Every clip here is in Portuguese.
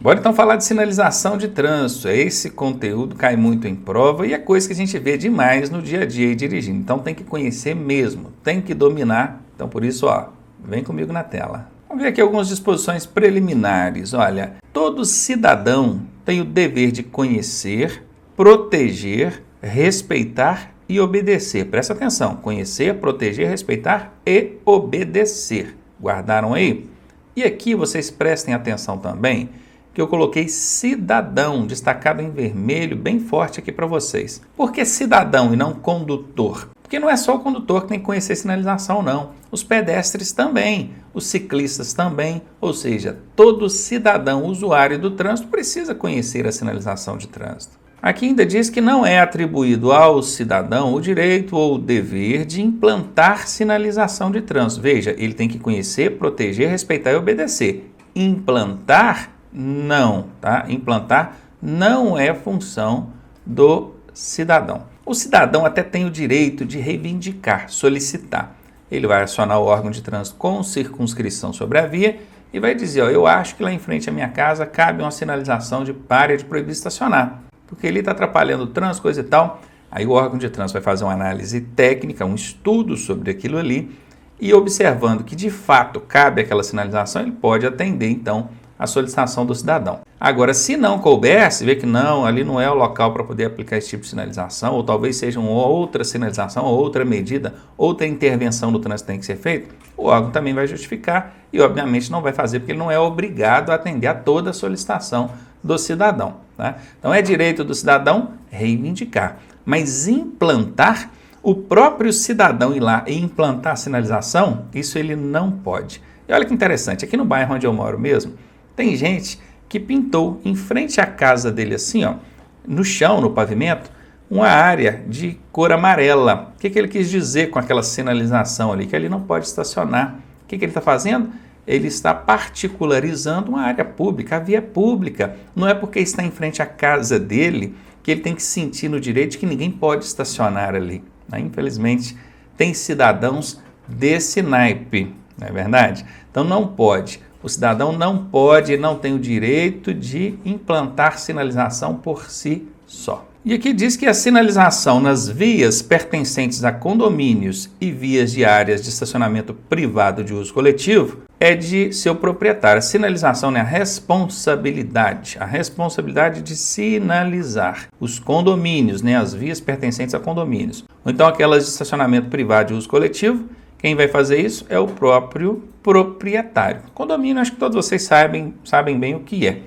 Bora então falar de sinalização de trânsito. Esse conteúdo cai muito em prova e é coisa que a gente vê demais no dia a dia dirigindo. Então tem que conhecer mesmo, tem que dominar. Então por isso, vem comigo na tela. Vamos ver aqui algumas disposições preliminares. Olha, todo cidadão tem o dever de conhecer, proteger, respeitar e obedecer. Presta atenção, conhecer, proteger, respeitar e obedecer. Guardaram aí? E aqui vocês prestem atenção também que eu coloquei cidadão, destacado em vermelho, bem forte aqui para vocês. Por que cidadão e não condutor? Porque não é só o condutor que tem que conhecer sinalização, não. Os pedestres também, os ciclistas também, ou seja, todo cidadão usuário do trânsito precisa conhecer a sinalização de trânsito. Aqui ainda diz que não é atribuído ao cidadão o direito ou o dever de implantar sinalização de trânsito. Veja, ele tem que conhecer, proteger, respeitar e obedecer. Implantar, não, tá? Implantar não é função do cidadão. O cidadão até tem o direito de reivindicar, solicitar. Ele vai acionar o órgão de trânsito com circunscrição sobre a via e vai dizer, eu acho que lá em frente à minha casa cabe uma sinalização de pare de proibir estacionar, porque ele está atrapalhando o trânsito, coisa e tal. Aí o órgão de trânsito vai fazer uma análise técnica, um estudo sobre aquilo ali e observando que de fato cabe aquela sinalização, ele pode atender então a solicitação do cidadão. Agora, se não couber, se vê que não, ali não é o local para poder aplicar esse tipo de sinalização, ou talvez seja uma outra sinalização, outra medida, outra intervenção do trânsito tem que ser feita, o órgão também vai justificar e, obviamente, não vai fazer, porque ele não é obrigado a atender a toda a solicitação do cidadão. Tá? Então, é direito do cidadão reivindicar, mas implantar, o próprio cidadão ir lá e implantar a sinalização, isso ele não pode. E olha que interessante, aqui no bairro onde eu moro mesmo, tem gente que pintou em frente à casa dele assim, no chão, no pavimento, uma área de cor amarela. O que ele quis dizer com aquela sinalização ali? Que ele não pode estacionar. O que ele está fazendo? Ele está particularizando uma área pública, a via pública. Não é porque está em frente à casa dele que ele tem que sentir no direito de que ninguém pode estacionar ali. Infelizmente, tem cidadãos desse naipe, não é verdade? Então não pode. O cidadão não pode, não tem o direito de implantar sinalização por si só. E aqui diz que a sinalização nas vias pertencentes a condomínios e vias de áreas de estacionamento privado de uso coletivo é de seu proprietário. A sinalização é a responsabilidade de sinalizar os condomínios, as vias pertencentes a condomínios. Ou então aquelas de estacionamento privado de uso coletivo. Quem vai fazer isso é o próprio proprietário. Condomínio, acho que todos vocês sabem bem o que é.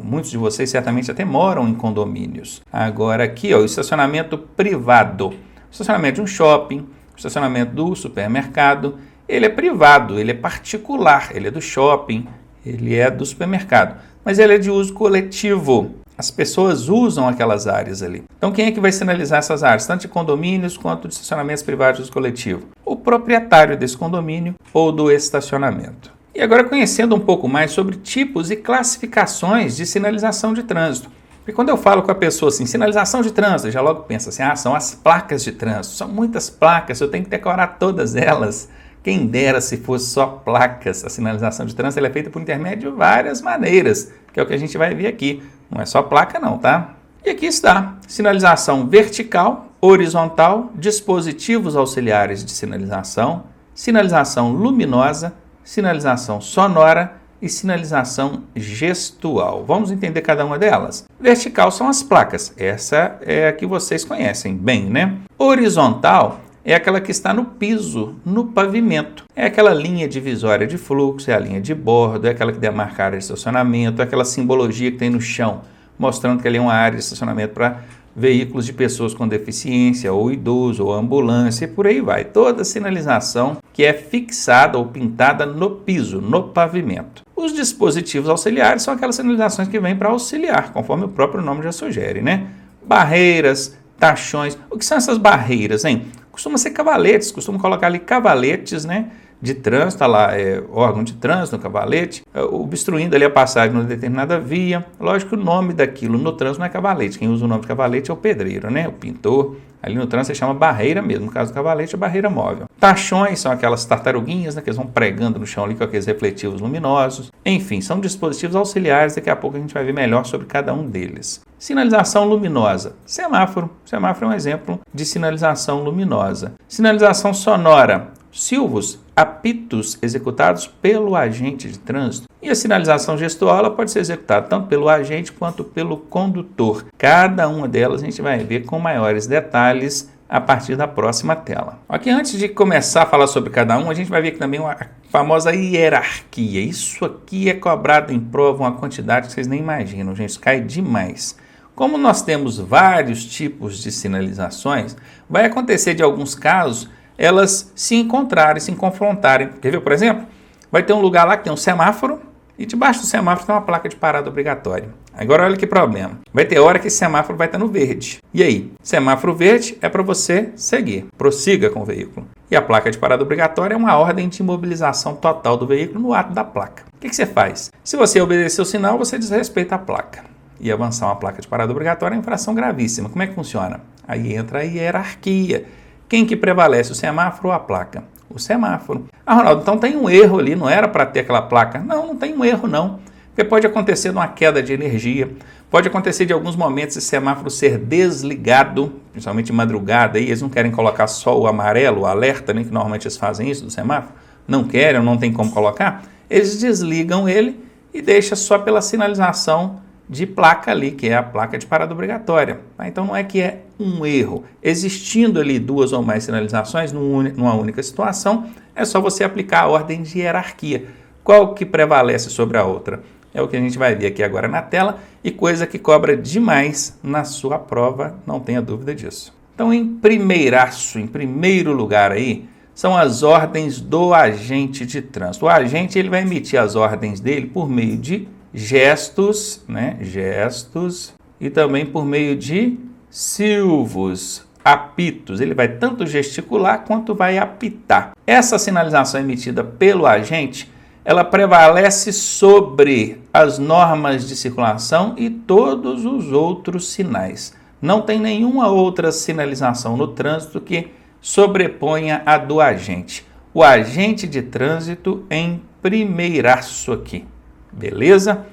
Muitos de vocês certamente até moram em condomínios. Agora aqui, o estacionamento privado. O estacionamento de um shopping, o estacionamento do supermercado, ele é privado, ele é particular, ele é do shopping, ele é do supermercado. Mas ele é de uso coletivo. As pessoas usam aquelas áreas ali. Então, quem é que vai sinalizar essas áreas? Tanto de condomínios quanto de estacionamentos privados de uso coletivo? O proprietário desse condomínio ou do estacionamento. E agora, conhecendo um pouco mais sobre tipos e classificações de sinalização de trânsito. Porque quando eu falo com a pessoa assim, sinalização de trânsito, já logo pensa assim, são as placas de trânsito. São muitas placas, eu tenho que decorar todas elas. Quem dera se fosse só placas. A sinalização de trânsito ela é feita por intermédio de várias maneiras, que é o que a gente vai ver aqui. Não é só placa não, tá? E aqui está, sinalização vertical, horizontal, dispositivos auxiliares de sinalização, sinalização luminosa, sinalização sonora e sinalização gestual. Vamos entender cada uma delas? Vertical são as placas, essa é a que vocês conhecem bem, né? Horizontal é aquela que está no piso, no pavimento. É aquela linha divisória de fluxo, é a linha de bordo, é aquela que demarca a área de estacionamento, é aquela simbologia que tem no chão, mostrando que ali é uma área de estacionamento para veículos de pessoas com deficiência, ou idoso, ou ambulância, e por aí vai. Toda sinalização que é fixada ou pintada no piso, no pavimento. Os dispositivos auxiliares são aquelas sinalizações que vêm para auxiliar, conforme o próprio nome já sugere, né? Barreiras, tachões. O que são essas barreiras, hein? Costuma ser cavaletes, costumam colocar ali cavaletes, né? de trânsito, está lá, órgão de trânsito no cavalete, obstruindo ali a passagem numa determinada via. Lógico que o nome daquilo no trânsito não é cavalete, quem usa o nome de cavalete é o pedreiro, né? O pintor. Ali no trânsito se chama barreira mesmo, no caso do cavalete é barreira móvel. Tachões são aquelas tartaruguinhas, né, que eles vão pregando no chão ali com aqueles refletivos luminosos. Enfim, são dispositivos auxiliares, daqui a pouco a gente vai ver melhor sobre cada um deles. Sinalização luminosa. Semáforo. Semáforo é um exemplo de sinalização luminosa. Sinalização sonora. Silvos, apitos executados pelo agente de trânsito. E a sinalização gestual ela pode ser executada tanto pelo agente quanto pelo condutor. Cada uma delas a gente vai ver com maiores detalhes a partir da próxima tela. Aqui, antes de começar a falar sobre cada um, a gente vai ver aqui também uma famosa hierarquia. Isso aqui é cobrado em prova uma quantidade que vocês nem imaginam, gente, isso cai demais. Como nós temos vários tipos de sinalizações, vai acontecer de alguns casos elas se encontrarem, se confrontarem. Quer ver, por exemplo? Vai ter um lugar lá que tem um semáforo e debaixo do semáforo tem uma placa de parada obrigatória. Agora olha que problema. Vai ter hora que esse semáforo vai estar no verde. E aí? Semáforo verde é para você seguir. Prossiga com o veículo. E a placa de parada obrigatória é uma ordem de imobilização total do veículo no ato da placa. O que você faz? Se você obedecer o sinal, você desrespeita a placa. E avançar uma placa de parada obrigatória é uma infração gravíssima. Como é que funciona? Aí entra a hierarquia. Quem que prevalece, o semáforo ou a placa? O semáforo. Ah, Ronaldo, então tem um erro ali, não era para ter aquela placa? Não, não tem um erro não. Porque pode acontecer de uma queda de energia, pode acontecer de alguns momentos esse semáforo ser desligado, principalmente de madrugada, e eles não querem colocar só o amarelo, o alerta, né, que normalmente eles fazem isso do semáforo, não querem ou não tem como colocar, eles desligam ele e deixam só pela sinalização de placa ali, que é a placa de parada obrigatória. Tá? Então não é que é um erro. Existindo ali duas ou mais sinalizações numa única situação, é só você aplicar a ordem de hierarquia. Qual que prevalece sobre a outra? É o que a gente vai ver aqui agora na tela e coisa que cobra demais na sua prova, não tenha dúvida disso. Então, em primeiro lugar aí, são as ordens do agente de trânsito. O agente ele vai emitir as ordens dele por meio de gestos, né? Gestos e também por meio de silvos, apitos. Ele vai tanto gesticular quanto vai apitar. Essa sinalização emitida pelo agente, ela prevalece sobre as normas de circulação e todos os outros sinais. Não tem nenhuma outra sinalização no trânsito que sobreponha a do agente. O agente de trânsito em primeiraço aqui. Beleza?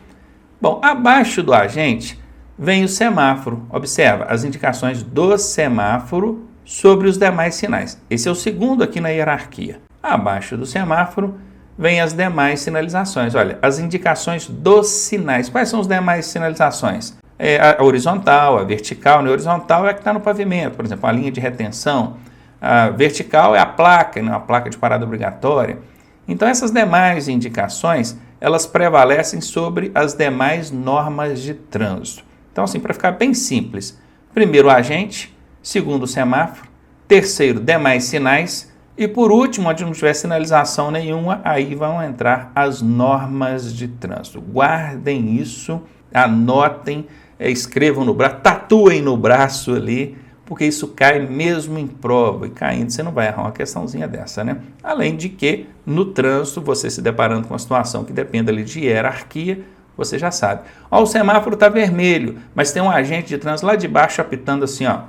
Bom, abaixo do agente vem o semáforo. Observa as indicações do semáforo sobre os demais sinais. Esse é o segundo aqui na hierarquia. Abaixo do semáforo vem as demais sinalizações. Olha, as indicações dos sinais. Quais são as demais sinalizações? A horizontal, a vertical. A horizontal é a que está no pavimento, por exemplo, a linha de retenção. A vertical é a placa, né? A placa de parada obrigatória. Então, essas demais indicações, elas prevalecem sobre as demais normas de trânsito. Então, assim, para ficar bem simples, primeiro o agente, segundo o semáforo, terceiro, demais sinais, e por último, onde não tiver sinalização nenhuma, aí vão entrar as normas de trânsito. Guardem isso, anotem, escrevam no braço, tatuem no braço ali, porque isso cai mesmo em prova, e caindo você não vai errar uma questãozinha dessa, né? Além de que, no trânsito, você se deparando com uma situação que depende ali de hierarquia, você já sabe. Ó, o semáforo está vermelho, mas tem um agente de trânsito lá de baixo apitando assim, ó,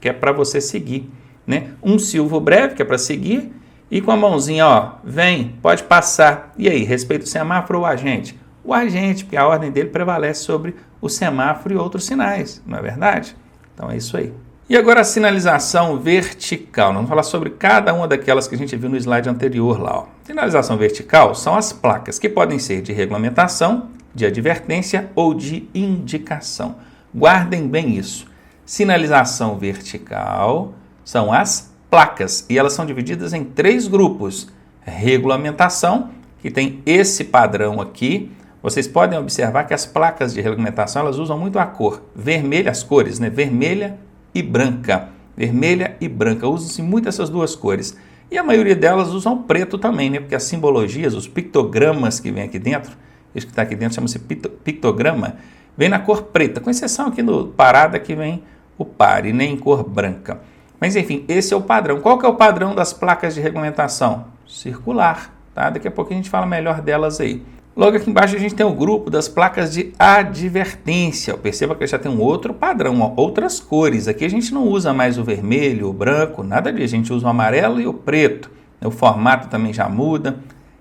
que é para você seguir, né? Um silvo breve, que é para seguir, e com a mãozinha, ó, vem, pode passar. E aí, respeita o semáforo ou o agente? O agente, porque a ordem dele prevalece sobre o semáforo e outros sinais, não é verdade? Então é isso aí. E agora a sinalização vertical. Nós vamos falar sobre cada uma daquelas que a gente viu no slide anterior lá. Ó. Sinalização vertical são as placas que podem ser de regulamentação, de advertência ou de indicação. Guardem bem isso. Sinalização vertical são as placas e elas são divididas em 3 grupos. Regulamentação, que tem esse padrão aqui. Vocês podem observar que as placas de regulamentação elas usam muito a cor vermelha, as cores, né? Vermelha e branca. Vermelha e branca. Usam-se muito essas duas cores. E a maioria delas usam preto também, né? Porque as simbologias, os pictogramas que vem aqui dentro, isso que está aqui dentro chama-se pictograma, vem na cor preta, com exceção aqui no parada que vem o par e nem em cor branca. Mas enfim, esse é o padrão. Qual que é o padrão das placas de regulamentação? circular, tá? Daqui a pouco a gente fala melhor delas aí. Logo aqui embaixo a gente tem o grupo das placas de advertência. Perceba que já tem um outro padrão, ó, outras cores. Aqui a gente não usa mais o vermelho, o branco, nada disso. A gente usa o amarelo e o preto. O formato também já muda.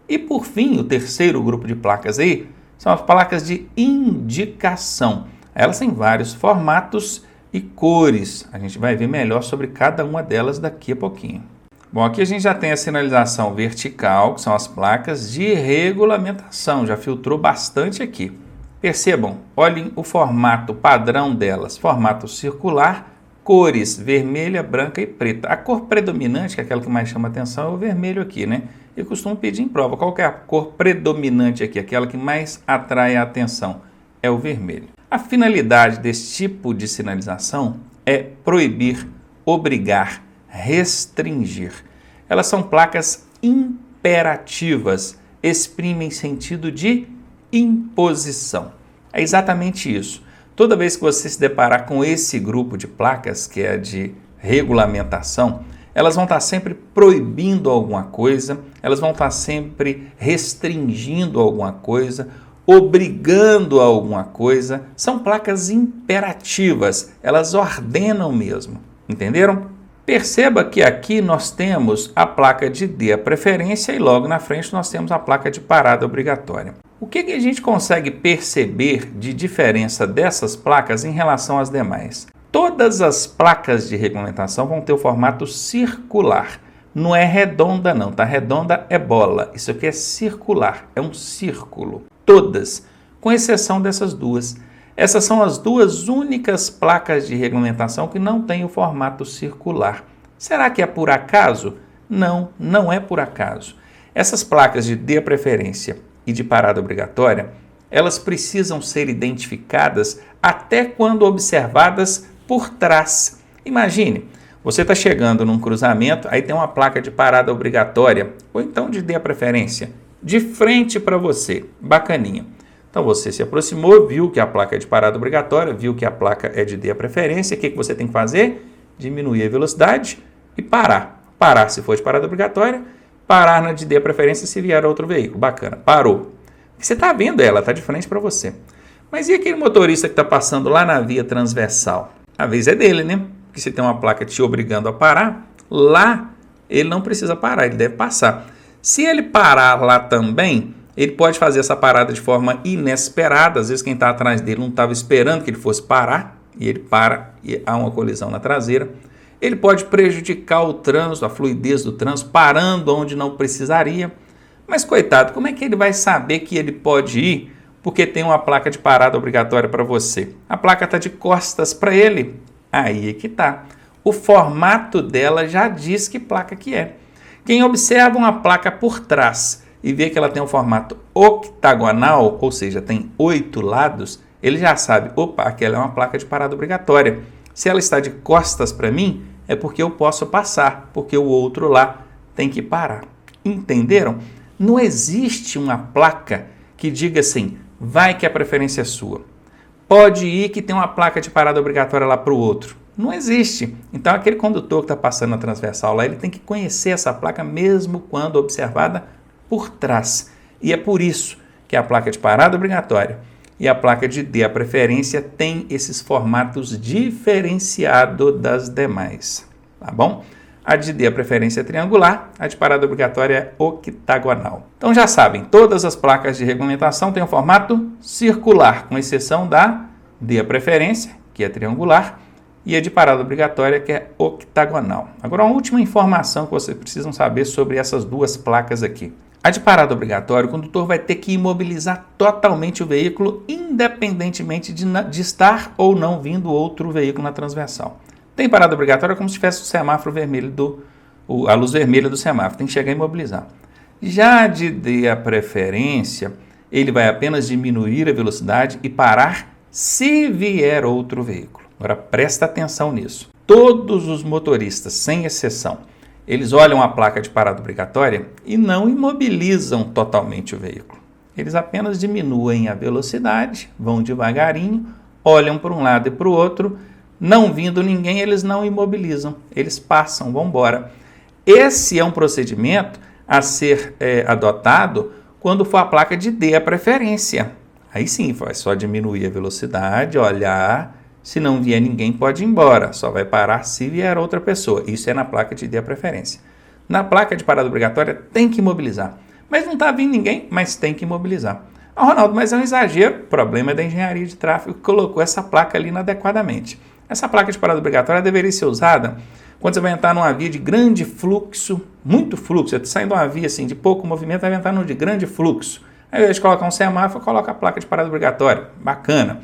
E por fim, o terceiro grupo de placas aí são as placas de indicação. Elas têm vários formatos e cores. A gente vai ver melhor sobre cada uma delas daqui a pouquinho. Bom, aqui a gente já tem a sinalização vertical, que são as placas de regulamentação, já filtrou bastante aqui. Percebam, olhem o formato padrão delas, formato circular, cores vermelha, branca e preta. A cor predominante, que é aquela que mais chama atenção, é o vermelho aqui, né? Eu costumo pedir em prova, qual que é a cor predominante aqui, aquela que mais atrai a atenção? É o vermelho. A finalidade desse tipo de sinalização é proibir, obrigar, restringir. Elas são placas imperativas, exprimem sentido de imposição. É exatamente isso. Toda vez que você se deparar com esse grupo de placas, que é de regulamentação, elas vão estar sempre proibindo alguma coisa, elas vão estar sempre restringindo alguma coisa, obrigando a alguma coisa. São placas imperativas, elas ordenam mesmo. Entenderam? Perceba que aqui nós temos a placa de dê a preferência e logo na frente nós temos a placa de parada obrigatória. O que a gente consegue perceber de diferença dessas placas em relação às demais? Todas as placas de regulamentação vão ter o formato circular. Não é redonda não, tá? Redonda é bola. Isso aqui é circular, é um círculo. Todas, com exceção dessas duas. Essas são as duas únicas placas de regulamentação que não têm o formato circular. Será que é por acaso? Não, não é por acaso. Essas placas de dê a preferência e de parada obrigatória, elas precisam ser identificadas até quando observadas por trás. Imagine, você está chegando num cruzamento, aí tem uma placa de parada obrigatória, ou então de dê a preferência, de frente para você, bacaninha. Então você se aproximou, viu que a placa é de parada obrigatória, viu que a placa é de dê a preferência, o que você tem que fazer? Diminuir a velocidade e parar. Parar se for de parada obrigatória, parar na de dê a preferência se vier outro veículo. Bacana, parou. Você está vendo ela, está de frente para você. Mas e aquele motorista que está passando lá na via transversal? A vez é dele, né? Porque se tem uma placa te obrigando a parar, lá ele não precisa parar, ele deve passar. Se ele parar lá também, ele pode fazer essa parada de forma inesperada. Às vezes quem está atrás dele não estava esperando que ele fosse parar, e ele para e há uma colisão na traseira. Ele pode prejudicar o trânsito, a fluidez do trânsito, parando onde não precisaria. Mas, coitado, como é que ele vai saber que ele pode ir porque tem uma placa de parada obrigatória para você? A placa está de costas para ele. Aí é que está. O formato dela já diz que placa que é. Quem observa uma placa por trás e vê que ela tem um formato octagonal, ou seja, tem 8 lados, ele já sabe, opa, aquela é uma placa de parada obrigatória. Se ela está de costas para mim, é porque eu posso passar, porque o outro lá tem que parar. Entenderam? Não existe uma placa que diga assim, vai que a preferência é sua. Pode ir que tem uma placa de parada obrigatória lá para o outro. Não existe. Então, aquele condutor que está passando na transversal lá, ele tem que conhecer essa placa mesmo quando observada por trás. E é por isso que a placa de parada obrigatória e a placa de dê a preferência tem esses formatos diferenciados das demais. Tá bom? A de dê a preferência é triangular, a de parada obrigatória é octagonal. Então já sabem, todas as placas de regulamentação têm um formato circular, com exceção da dê a preferência, que é triangular, e a de parada obrigatória, que é octagonal. Agora, uma última informação que vocês precisam saber sobre essas duas placas aqui. A de parada obrigatória, o condutor vai ter que imobilizar totalmente o veículo, independentemente de estar ou não vindo outro veículo na transversal. Tem parada obrigatória como se tivesse o semáforo vermelho, a luz vermelha do semáforo, tem que chegar a imobilizar. Já de dê a preferência, ele vai apenas diminuir a velocidade e parar se vier outro veículo. Agora presta atenção nisso. Todos os motoristas, sem exceção, eles olham a placa de parada obrigatória e não imobilizam totalmente o veículo. Eles apenas diminuem a velocidade, vão devagarinho, olham para um lado e para o outro, não vindo ninguém, eles não imobilizam, eles passam, vão embora. Esse é um procedimento a ser adotado quando for a placa de dê a preferência. Aí sim, vai só diminuir a velocidade, olhar, se não vier ninguém pode ir embora, só vai parar se vier outra pessoa. Isso é na placa de dê a preferência. Na placa de parada obrigatória tem que imobilizar, mas não está vindo ninguém, mas tem que imobilizar. Ah, Ronaldo, mas é um exagero, o problema é da engenharia de tráfego que colocou essa placa ali inadequadamente. Essa placa de parada obrigatória deveria ser usada quando você vai entrar numa via de grande fluxo, muito fluxo, você está saindo de uma via assim, de pouco movimento, vai entrar numa de grande fluxo. Aí, ao invés de colocar um semáforo, coloca a placa de parada obrigatória, bacana.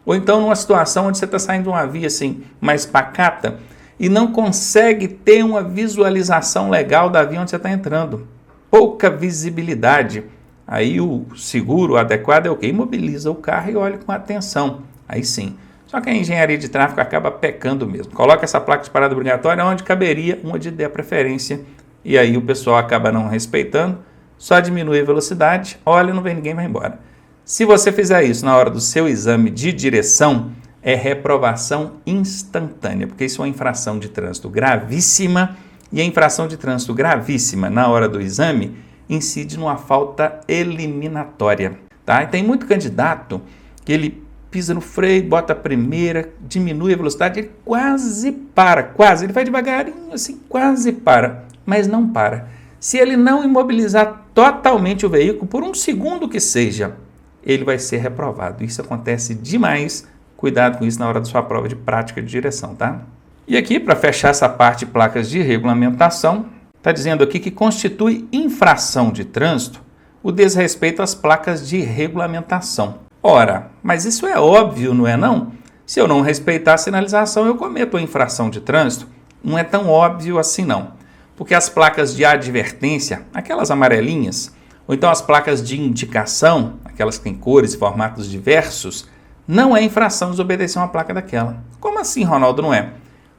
Ou então numa situação onde você está saindo de uma via assim, mais pacata e não consegue ter uma visualização legal da via onde você está entrando. Pouca visibilidade. Aí o seguro adequado é o quê? Imobiliza o carro e olha com atenção. Aí sim. Só que a engenharia de tráfego acaba pecando mesmo. Coloca essa placa de parada obrigatória onde caberia uma de dê a preferência. E aí o pessoal acaba não respeitando, só diminui a velocidade, olha, não vem ninguém, vai embora. Se você fizer isso na hora do seu exame de direção, é reprovação instantânea, porque isso é uma infração de trânsito gravíssima, e a infração de trânsito gravíssima na hora do exame incide numa falta eliminatória. Tá? E tem muito candidato que ele pisa no freio, bota a primeira, diminui a velocidade, ele quase para, ele vai devagarinho assim, quase para, mas não para. Se ele não imobilizar totalmente o veículo, por um segundo que seja, ele vai ser reprovado. Isso acontece demais, cuidado com isso na hora da sua prova de prática de direção, tá? E aqui, para fechar essa parte de placas de regulamentação, está dizendo aqui que constitui infração de trânsito o desrespeito às placas de regulamentação. Ora, mas isso é óbvio, não é não? Se eu não respeitar a sinalização, eu cometo a infração de trânsito. Não é tão óbvio assim não. Porque as placas de advertência, aquelas amarelinhas, ou então as placas de indicação, aquelas que têm cores e formatos diversos, não é infração desobedecer uma placa daquela. Como assim, Ronaldo, não é?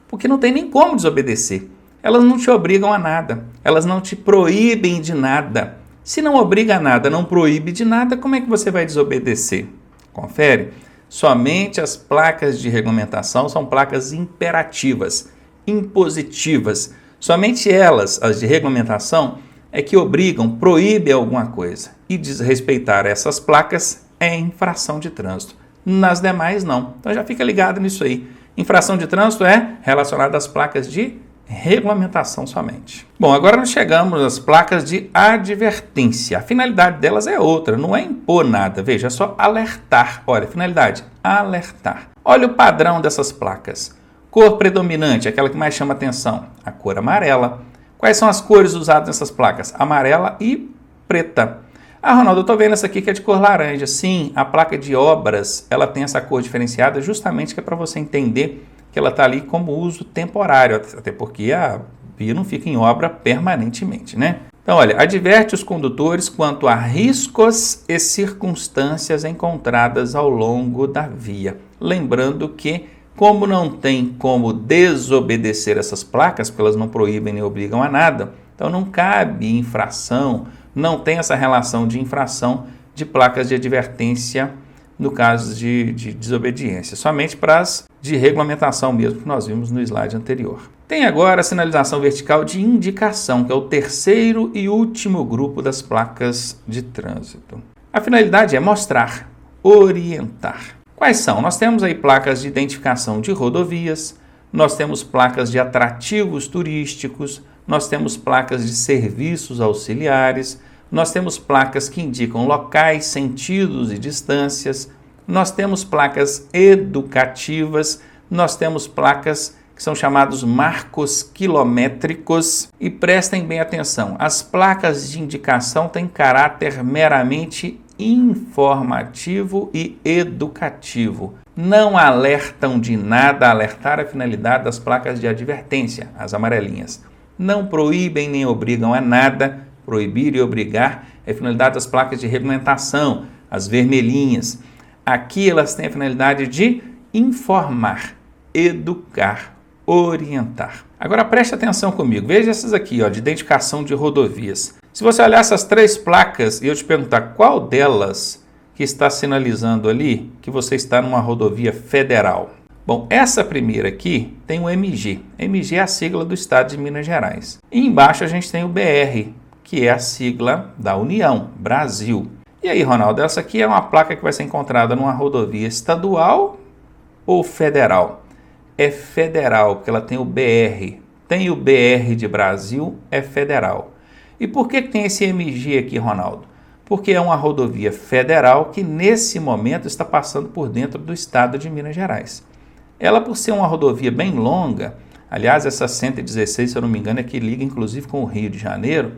Porque não tem nem como desobedecer. Elas não te obrigam a nada, elas não te proíbem de nada. Se não obriga a nada, não proíbe de nada, como é que você vai desobedecer? Confere. Somente as placas de regulamentação são placas imperativas, impositivas. Somente elas, as de regulamentação, é que obrigam, proíbem alguma coisa. E desrespeitar essas placas é infração de trânsito. Nas demais, não. Então já fica ligado nisso aí. Infração de trânsito é relacionada às placas de regulamentação somente. Bom, agora nós chegamos às placas de advertência. A finalidade delas é outra, não é impor nada. Veja, é só alertar. Olha, finalidade, alertar. Olha o padrão dessas placas. Cor predominante, aquela que mais chama atenção, a cor amarela. Quais são as cores usadas nessas placas? Amarela e preta. Ah, Ronaldo, eu estou vendo essa aqui que é de cor laranja. Sim, a placa de obras, ela tem essa cor diferenciada justamente que é para você entender que ela está ali como uso temporário, até porque a via não fica em obra permanentemente, né? Então, olha, adverte os condutores quanto a riscos e circunstâncias encontradas ao longo da via. Lembrando que, como não tem como desobedecer essas placas, porque elas não proíbem nem obrigam a nada, então não cabe infração, não tem essa relação de infração de placas de advertência no caso de desobediência, somente para as de regulamentação mesmo, que nós vimos no slide anterior. Tem agora a sinalização vertical de indicação, que é o terceiro e último grupo das placas de trânsito. A finalidade é mostrar, orientar. Quais são? Nós temos aí placas de identificação de rodovias, nós temos placas de atrativos turísticos, nós temos placas de serviços auxiliares, nós temos placas que indicam locais, sentidos e distâncias, nós temos placas educativas, nós temos placas que são chamados marcos quilométricos. E prestem bem atenção, as placas de indicação têm caráter meramente informativo e educativo. Não alertam de nada, alertar a finalidade das placas de advertência, as amarelinhas. Não proíbem nem obrigam a nada. Proibir e obrigar é a finalidade das placas de regulamentação, as vermelhinhas. Aqui elas têm a finalidade de informar, educar, orientar. Agora preste atenção comigo, veja essas aqui, ó, de identificação de rodovias. Se você olhar essas três placas e eu te perguntar qual delas que está sinalizando ali que você está numa rodovia federal. Bom, essa primeira aqui tem o MG. MG é a sigla do estado de Minas Gerais. E embaixo a gente tem o BR, que é a sigla da União, Brasil. E aí, Ronaldo, essa aqui é uma placa que vai ser encontrada numa rodovia estadual ou federal? É federal, porque ela tem o BR. Tem o BR de Brasil, é federal. E por que tem esse MG aqui, Ronaldo? Porque é uma rodovia federal que nesse momento está passando por dentro do estado de Minas Gerais. Ela, por ser uma rodovia bem longa, aliás, essa 116, se eu não me engano, é que liga inclusive com o Rio de Janeiro,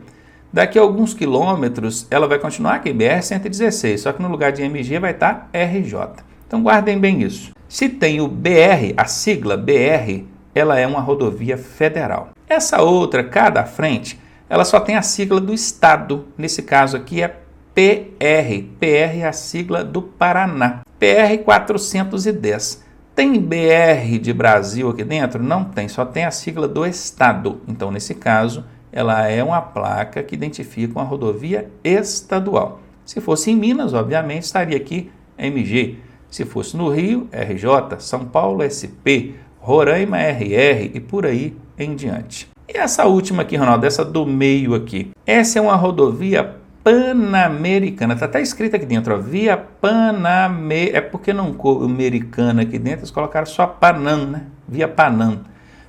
daqui a alguns quilômetros ela vai continuar aqui, BR-116, só que no lugar de MG vai estar RJ. Então guardem bem isso. Se tem o BR, a sigla BR, ela é uma rodovia federal. Essa outra, cá da frente, ela só tem a sigla do estado, nesse caso aqui é PR. PR é a sigla do Paraná. PR 410. Tem BR de Brasil aqui dentro? Não tem, só tem a sigla do estado. Então, nesse caso, ela é uma placa que identifica uma rodovia estadual. Se fosse em Minas, obviamente, estaria aqui MG. Se fosse no Rio, RJ, São Paulo, SP, Roraima, RR e por aí em diante. E essa última aqui, Ronaldo, essa do meio aqui. Essa é uma rodovia Pan-Americana. Está até escrito aqui dentro, ó, Via Pan-Americana. É porque não americana aqui dentro, eles colocaram só Panam, né? Via Panam.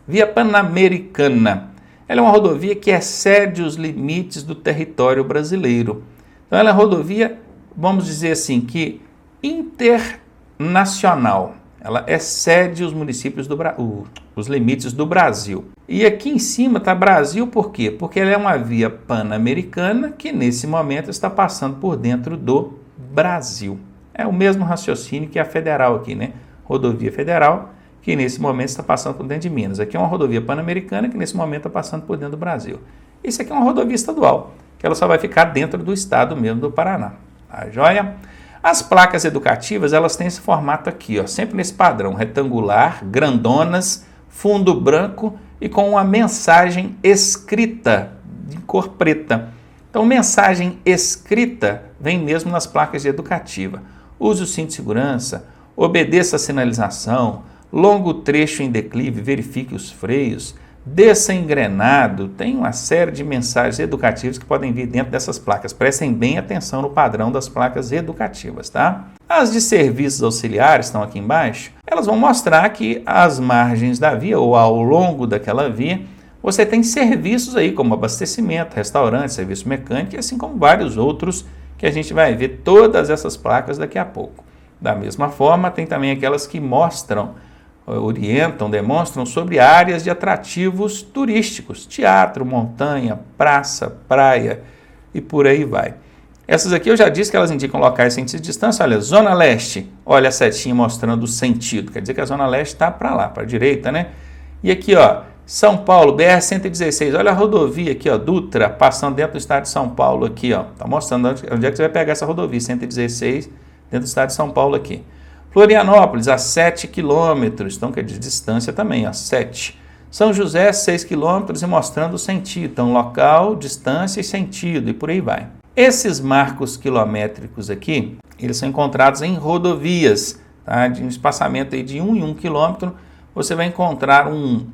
Via Pan-Americana. Ela é uma rodovia que excede os limites do território brasileiro. Então ela é uma rodovia, vamos dizer assim, que internacional. Ela excede os municípios os limites do Brasil. E aqui em cima está Brasil por quê? Porque ela é uma via pan-americana que nesse momento está passando por dentro do Brasil. É o mesmo raciocínio que a federal aqui, né? Rodovia federal que nesse momento está passando por dentro de Minas. Aqui é uma rodovia pan-americana que nesse momento está passando por dentro do Brasil. Isso aqui é uma rodovia estadual, que ela só vai ficar dentro do estado mesmo do Paraná. Tá joia? As placas educativas, elas têm esse formato aqui, ó, sempre nesse padrão, retangular, grandonas, fundo branco e com uma mensagem escrita de cor preta. Então, mensagem escrita vem mesmo nas placas de educativa. Use o cinto de segurança, obedeça a sinalização, longo trecho em declive, verifique os freios, desça engrenado, tem uma série de mensagens educativas que podem vir dentro dessas placas. Prestem bem atenção no padrão das placas educativas, tá? As de serviços auxiliares estão aqui embaixo, elas vão mostrar que às margens da via ou ao longo daquela via, você tem serviços aí como abastecimento, restaurante, serviço mecânico, assim como vários outros que a gente vai ver todas essas placas daqui a pouco. Da mesma forma, tem também aquelas que mostram, orientam, demonstram sobre áreas de atrativos turísticos, teatro, montanha, praça, praia e por aí vai. Essas aqui eu já disse que elas indicam locais sem distância. Olha, Zona Leste, olha a setinha mostrando o sentido, quer dizer que a Zona Leste está para lá, para a direita, né? E aqui, ó, São Paulo, BR-116, olha a rodovia aqui, ó, Dutra, passando dentro do estado de São Paulo aqui, ó, tá mostrando onde é que você vai pegar essa rodovia, 116, dentro do estado de São Paulo aqui. Florianópolis, a 7 quilômetros, então que é de distância também, ó, 7. São José, 6 quilômetros e mostrando o sentido, então local, distância e sentido e por aí vai. Esses marcos quilométricos aqui, eles são encontrados em rodovias, tá? De um espaçamento aí de 1 em 1 quilômetro, você vai encontrar um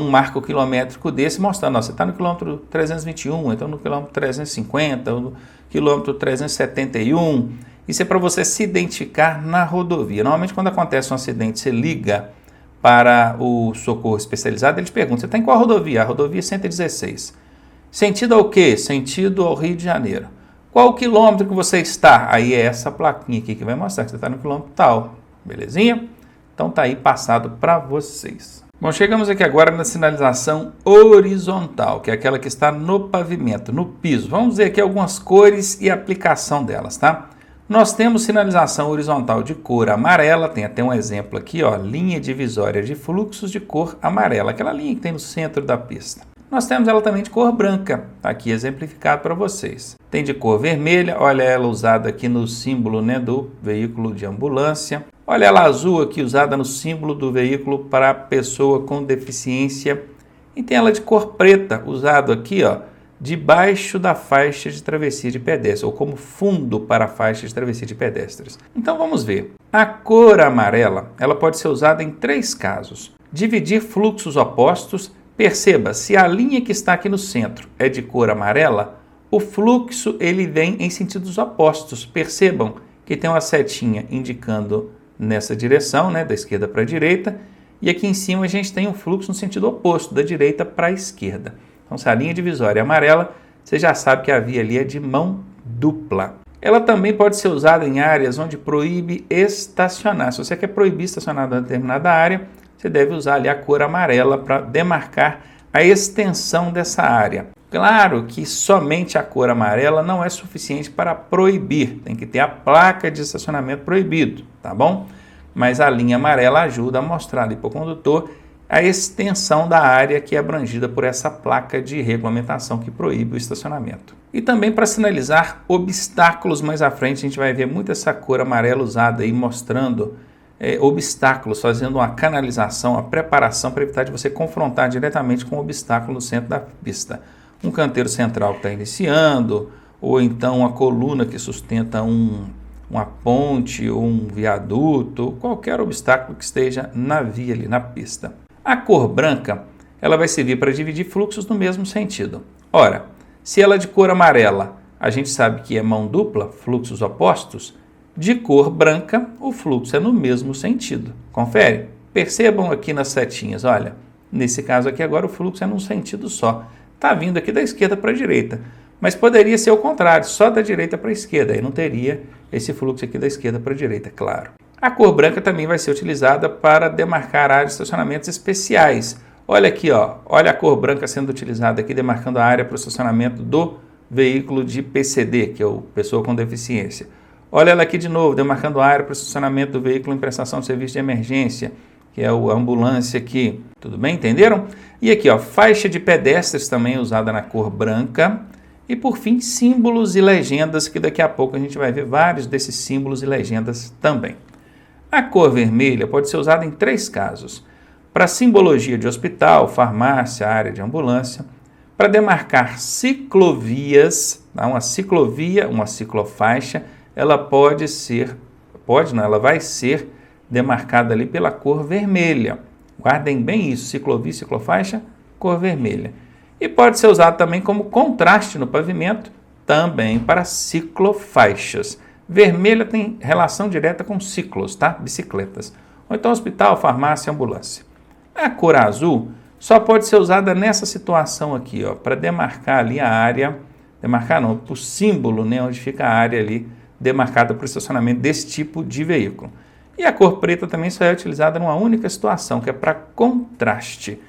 marco quilométrico desse mostrando, ó, você está no quilômetro 321, então no quilômetro 350, no quilômetro 371, isso é para você se identificar na rodovia. Normalmente quando acontece um acidente, você liga para o socorro especializado, eles perguntam, você está em qual rodovia? A rodovia 116. Sentido ao quê? Sentido ao Rio de Janeiro. Qual quilômetro que você está? Aí é essa plaquinha aqui que vai mostrar que você está no quilômetro tal. Belezinha? Então tá aí passado para vocês. Bom, chegamos aqui agora na sinalização horizontal, que é aquela que está no pavimento, no piso. Vamos ver aqui algumas cores e aplicação delas, tá? Nós temos sinalização horizontal de cor amarela, tem até um exemplo aqui, ó, linha divisória de fluxos de cor amarela, aquela linha que tem no centro da pista. Nós temos ela também de cor branca, tá aqui exemplificado para vocês. Tem de cor vermelha, olha ela usada aqui no símbolo, né, do veículo de ambulância. Olha ela azul aqui usada no símbolo do veículo para pessoa com deficiência. E tem ela de cor preta, usado aqui, ó, debaixo da faixa de travessia de pedestres, ou como fundo para a faixa de travessia de pedestres. Então vamos ver. A cor amarela, ela pode ser usada em 3 casos. Dividir fluxos opostos. Perceba, se a linha que está aqui no centro é de cor amarela, o fluxo ele vem em sentidos opostos. Percebam que tem uma setinha indicando nessa direção, né, da esquerda para a direita, e aqui em cima a gente tem um fluxo no sentido oposto, da direita para a esquerda. Então, se a linha divisória é amarela, você já sabe que a via ali é de mão dupla. Ela também pode ser usada em áreas onde proíbe estacionar. Se você quer proibir estacionar em determinada área, você deve usar ali a cor amarela para demarcar a extensão dessa área. Claro que somente a cor amarela não é suficiente para proibir, tem que ter a placa de estacionamento proibido, tá bom? Mas a linha amarela ajuda a mostrar ali para o condutor a extensão da área que é abrangida por essa placa de regulamentação que proíbe o estacionamento. E também para sinalizar obstáculos mais à frente, a gente vai ver muito essa cor amarela usada aí mostrando obstáculos, fazendo uma canalização, a preparação para evitar de você confrontar diretamente com o obstáculo no centro da pista. Um canteiro central que está iniciando, ou então uma coluna que sustenta uma ponte ou um viaduto, qualquer obstáculo que esteja na via ali, na pista. A cor branca, ela vai servir para dividir fluxos no mesmo sentido. Ora, se ela é de cor amarela, a gente sabe que é mão dupla, fluxos opostos, de cor branca, o fluxo é no mesmo sentido. Confere? Percebam aqui nas setinhas, olha, nesse caso aqui agora o fluxo é num sentido só. Está vindo aqui da esquerda para a direita, mas poderia ser o contrário, só da direita para a esquerda, aí não teria esse fluxo aqui da esquerda para a direita, claro. A cor branca também vai ser utilizada para demarcar áreas de estacionamentos especiais. Olha aqui, ó, olha a cor branca sendo utilizada aqui, demarcando a área para o estacionamento do veículo de PCD, que é o pessoa com deficiência. Olha ela aqui de novo, demarcando a área para o estacionamento do veículo em prestação de serviço de emergência, que é a ambulância aqui. Tudo bem? Entenderam? E aqui, ó, faixa de pedestres também usada na cor branca. E por fim, símbolos e legendas, que daqui a pouco a gente vai ver vários desses símbolos e legendas também. A cor vermelha pode ser usada em 3 casos. Para simbologia de hospital, farmácia, área de ambulância. Para demarcar ciclovias, tá? Uma ciclovia, uma ciclofaixa, ela ela vai ser demarcada ali pela cor vermelha. Guardem bem isso, ciclovia, ciclofaixa, cor vermelha. E pode ser usado também como contraste no pavimento, também para ciclofaixas. Vermelha tem relação direta com ciclos, tá? Bicicletas. Ou então hospital, farmácia, ambulância. A cor azul só pode ser usada nessa situação aqui, ó, para demarcar ali a área, demarcar não, o símbolo, né, onde fica a área ali demarcada para o estacionamento desse tipo de veículo. E a cor preta também só é utilizada numa única situação, que é para contraste.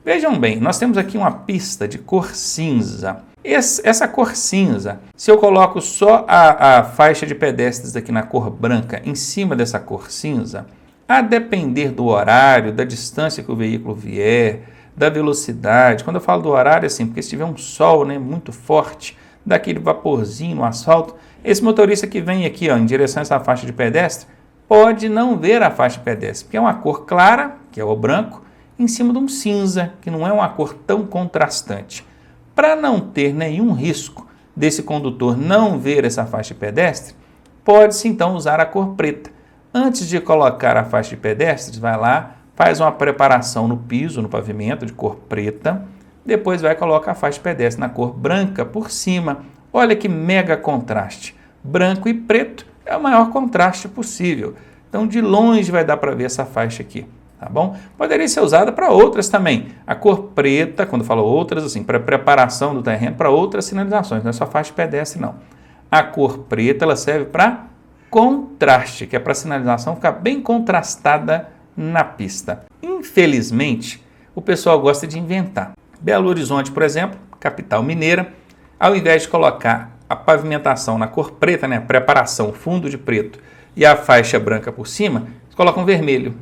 Vejam bem, nós temos aqui uma pista de cor cinza. Essa cor cinza, se eu coloco só a faixa de pedestres aqui na cor branca em cima dessa cor cinza, a depender do horário, da distância que o veículo vier, da velocidade, quando eu falo do horário, assim, porque se tiver um sol, né, muito forte, daquele vaporzinho no asfalto, esse motorista que vem aqui, ó, em direção a essa faixa de pedestre, pode não ver a faixa de pedestre, porque é uma cor clara, que é o branco, em cima de um cinza, que não é uma cor tão contrastante. Para não ter nenhum risco desse condutor não ver essa faixa de pedestre, pode-se então usar a cor preta. Antes de colocar a faixa de pedestres, vai lá, faz uma preparação no piso, no pavimento, de cor preta, depois vai colocar a faixa de pedestre na cor branca por cima. Olha que mega contraste. Branco e preto é o maior contraste possível. Então, de longe vai dar para ver essa faixa aqui. Tá bom? Poderia ser usada para outras também. A cor preta, quando eu falo outras, assim, para preparação do terreno, para outras sinalizações, não é só faixa de pedestre, não. A cor preta, ela serve para contraste, que é para a sinalização ficar bem contrastada na pista. Infelizmente, o pessoal gosta de inventar. Belo Horizonte, por exemplo, capital mineira, ao invés de colocar a pavimentação na cor preta, né, a preparação, fundo de preto, e a faixa branca por cima, eles colocam vermelho.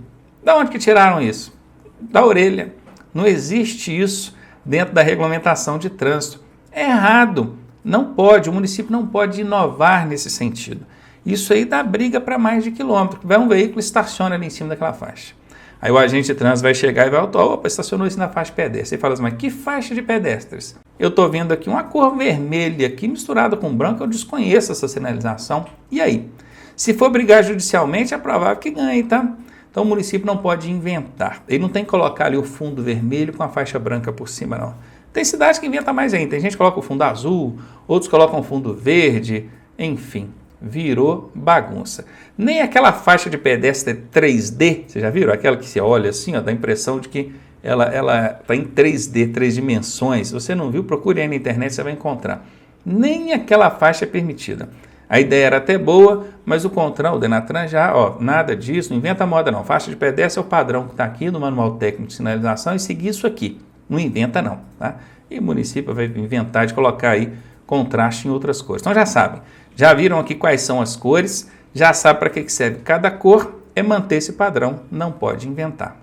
Da onde que tiraram isso? Da orelha. Não existe isso dentro da regulamentação de trânsito. É errado. Não pode, o município não pode inovar nesse sentido. Isso aí dá briga para mais de quilômetro. Vai um veículo e estaciona ali em cima daquela faixa. Aí o agente de trânsito vai chegar e vai autuar, opa, estacionou isso na faixa de pedestre. Ele fala assim, mas que faixa de pedestres? Eu estou vendo aqui uma cor vermelha aqui misturada com branco, eu desconheço essa sinalização. E aí? Se for brigar judicialmente, é provável que ganhe, tá? Então o município não pode inventar. Ele não tem que colocar ali o fundo vermelho com a faixa branca por cima, não. Tem cidade que inventa mais ainda. Tem gente que coloca o fundo azul, outros colocam o fundo verde, enfim, virou bagunça. Nem aquela faixa de pedestre 3D, vocês já viram? Aquela que você olha assim, ó, dá a impressão de que ela está em 3D, 3 dimensões. Se você não viu, procure aí na internet, você vai encontrar. Nem aquela faixa é permitida. A ideia era até boa, mas o CONTRAN, o DENATRAN já, nada disso, não inventa moda não. Faixa de pedestre é o padrão que está aqui no Manual Técnico de Sinalização e seguir isso aqui. Não inventa não, tá? E o município vai inventar de colocar aí contraste em outras cores. Então já sabem, já viram aqui quais são as cores, já sabe para que serve cada cor, é manter esse padrão, não pode inventar.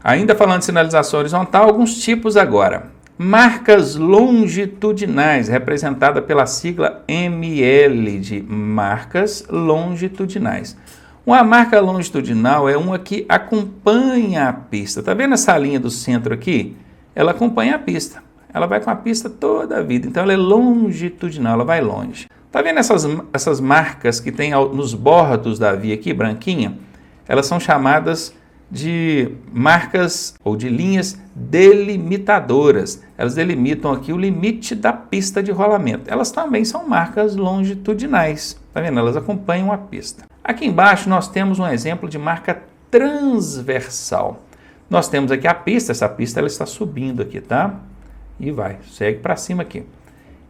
Ainda falando de sinalização horizontal, alguns tipos agora. Marcas longitudinais, representada pela sigla ML, de marcas longitudinais. Uma marca longitudinal é uma que acompanha a pista. Está vendo essa linha do centro aqui? Ela acompanha a pista. Ela vai com a pista toda a vida. Então ela é longitudinal, ela vai longe. Está vendo essas marcas que tem nos bordos da via aqui, branquinha? Elas são chamadas de marcas ou de linhas delimitadoras. Elas delimitam aqui o limite da pista de rolamento. Elas também são marcas longitudinais. Tá vendo? Elas acompanham a pista. Aqui embaixo nós temos um exemplo de marca transversal. Nós temos aqui a pista, essa pista ela está subindo aqui, tá? E vai, segue para cima aqui.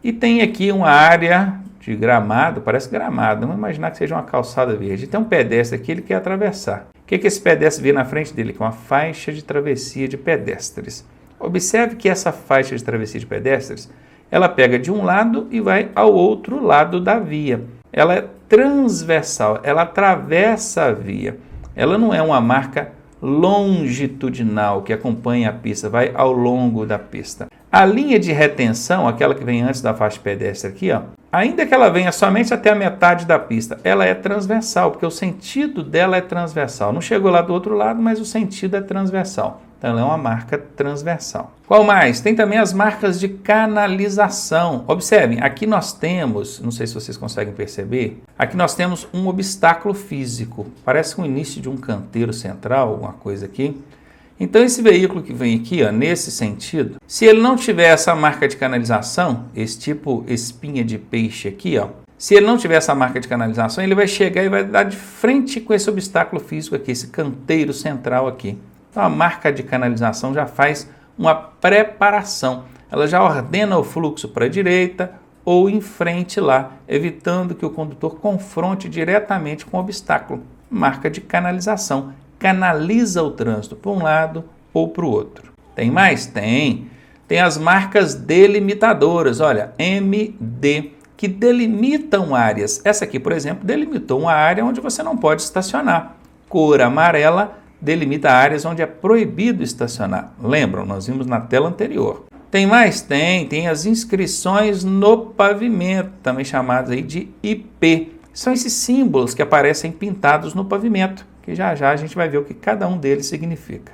E tem aqui uma área de gramado, parece gramado, vamos imaginar que seja uma calçada verde. Tem um pedestre aqui, ele quer atravessar. O que esse pedestre vê na frente dele? Que é uma faixa de travessia de pedestres. Observe que essa faixa de travessia de pedestres, ela pega de um lado e vai ao outro lado da via. Ela é transversal, ela atravessa a via. Ela não é uma marca longitudinal que acompanha a pista, vai ao longo da pista. A linha de retenção, aquela que vem antes da faixa pedestre aqui, ainda que ela venha somente até a metade da pista, ela é transversal, porque o sentido dela é transversal. Não chegou lá do outro lado, mas o sentido é transversal. Então ela é uma marca transversal. Qual mais? Tem também as marcas de canalização. Observem, aqui nós temos, não sei se vocês conseguem perceber, aqui nós temos um obstáculo físico. Parece o início de um canteiro central, alguma coisa aqui. Então esse veículo que vem aqui, nesse sentido, se ele não tiver essa marca de canalização, esse tipo espinha de peixe aqui, se ele não tiver essa marca de canalização, ele vai chegar e vai dar de frente com esse obstáculo físico aqui, esse canteiro central aqui. Então a marca de canalização já faz uma preparação, ela já ordena o fluxo para a direita ou em frente lá, evitando que o condutor confronte diretamente com o obstáculo. Marca de canalização. Canaliza o trânsito para um lado ou para o outro. Tem mais? Tem. Tem as marcas delimitadoras, olha, MD, que delimitam áreas. Essa aqui, por exemplo, delimitou uma área onde você não pode estacionar. Cor amarela delimita áreas onde é proibido estacionar. Lembram? Nós vimos na tela anterior. Tem mais? Tem as inscrições no pavimento, também chamadas aí de IP. São esses símbolos que aparecem pintados no pavimento, que já já a gente vai ver o que cada um deles significa.